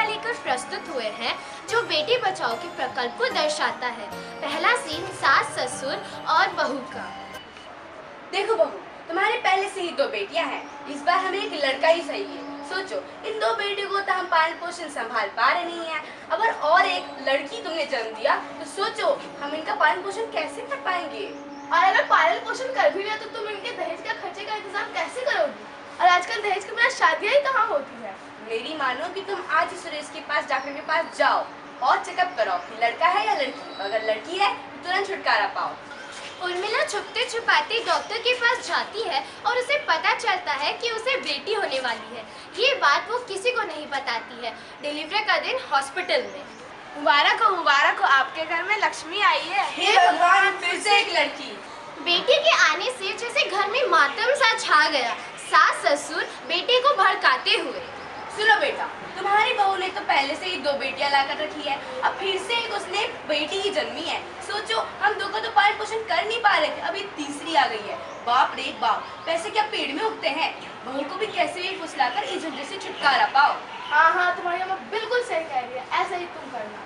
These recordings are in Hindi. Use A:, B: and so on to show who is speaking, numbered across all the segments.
A: लेकर प्रस्तुत हुए हैं जो बेटी बचाओ के प्रकल्प को दर्शाता है। पहला सीन सास ससुर और बहू का।
B: देखो बहू, तुम्हारे पहले से ही 2 बेटियां हैं, इस बार हमें एक लड़का ही सही है। सोचो, इन 2 बेटियों को तो हम पालन पोषण संभाल पा रहे नहीं हैं, अगर और एक लड़की तुमने जन्म दिया तो सोचो हम इनका पालन पोषण कैसे कर पाएंगे।
C: और अगर पालन पोषण कर भी लिया तो तुम इनके दहेज का खर्चे का इंतजाम कैसे करोगी? और आजकल दहेज के बिना शादियां ही कहाँ होती है।
B: मेरी मानो कि तुम आज ही सुरेश के पास, डॉक्टर के पास जाओ और चेकअप कराओ कि लड़का है या लड़की। अगर लड़की है तो तुरंत छुटकारा पाओ।
A: उर्मिला छुपते छुपाते डॉक्टर के पास जाती है और उसे पता चलता है कि उसे बेटी होने वाली है। ये बात वो किसी को नहीं बताती है। डिलीवरी का दिन हॉस्पिटल में।
C: मुबारक हो आपके घर में लक्ष्मी आई है।
B: हे भगवान, फिर से एक लड़की।
A: बेटी के आने से जैसे घर में मातम सा छा गया। सास ससुर बेटे को भड़काते हुए।
B: सुनो बेटा, तुम्हारी बहू ने तो पहले से ही 2 बेटियां लाकर रखी है, अब फिर से एक उसने बेटी ही जन्मी है। सोचो, हम 2 को तो पालन पोषण कर नहीं पा रहे थे, अभी तीसरी आ गई है। बाप रे बाप, पैसे क्या पेड़ में उगते हैं। बहू को भी कैसे भी फुसलाकर इस झंझट से छुटकारा पाओ।
C: हाँ, तुम्हारी अम्मा बिल्कुल सही कह रही है, ऐसा ही तुम करना।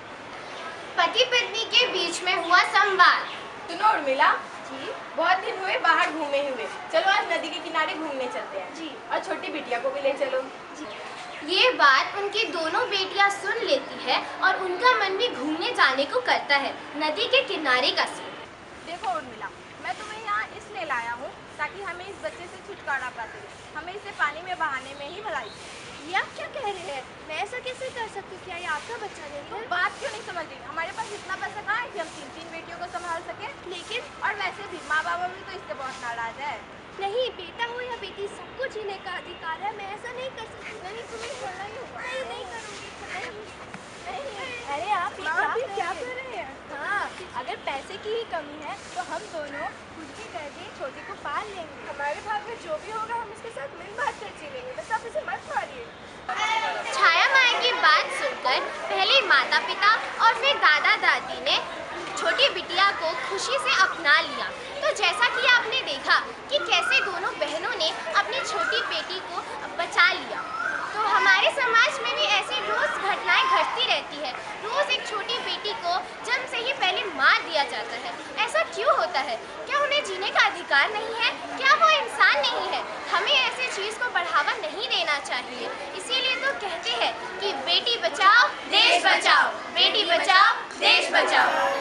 A: पति पत्नी के बीच में हुआ संवाद।
C: सुनो उर्मिला
A: जी,
C: बहुत दिन हुए बाहर घूमे हुए, चलो आज नदी के किनारे घूमने चलते हैं।
A: जी।
C: और छोटी बिटिया को भी ले चलो।
A: जी। ये बात उनकी दोनों बेटियां सुन लेती है और उनका मन भी घूमने जाने को करता है। नदी के किनारे का सीन।
D: देखो उर्मिला, मैं तुम्हें यहाँ इसलिए लाया हूँ ताकि हमें इस बच्चे से छुटकारा पा सके। हमें इसे पानी में बहाने में ही भलाई।
A: ये आप क्या कह रहे हैं? मैं ऐसा कैसे कर सकती हूँ? क्या ये आपका बच्चा नहीं
D: तुम
A: है?
D: बात क्यों नहीं समझ रही? हमारे पास इतना पैसा कहाँ है कि हम 3 बेटियों को संभाल सके।
A: लेकिन
D: और वैसे भी माँ बाबा भी तो इससे बहुत नाराज है।
A: नहीं, बेटा हो या बेटी सबको जीने का अधिकार है। मैं ऐसा नहीं कर सकती।
D: नहीं, तुम्हें छोड़ना ही होगा।
A: नहीं करूँगी।
D: अरे आप क्या कर रहे हैं? हाँ, अगर पैसे की ही कमी है तो हम दोनों कुछ भी करके छोटे को पाल लेंगे।
C: हमारे भाग में जो भी होगा हम उसके साथ मिल बांट कर जी लेंगे, बस आप इसे मत मारिए।
A: छाया माँ की बात सुनकर पहले माता पिता और फिर दादा दादी ने छोटी बिटिया को खुशी से अपना लिया। तो जैसा कि आपने देखा कि कैसे दोनों बहनों ने अपनी छोटी बेटी को बचा लिया, तो हमारे समाज में भी ऐसी रोज घटनाएं घटती रहती है। रोज एक छोटी बेटी को जन्म से ही पहले मार दिया जाता है। ऐसा क्यों होता है? क्या उन्हें जीने का अधिकार नहीं है? क्या वो इंसान नहीं है? हमें ऐसी चीज को बढ़ावा नहीं देना चाहिए। इसीलिए तो कहते हैं कि बेटी बचाओ देश बचाओ, बेटी बचाओ देश बचाओ।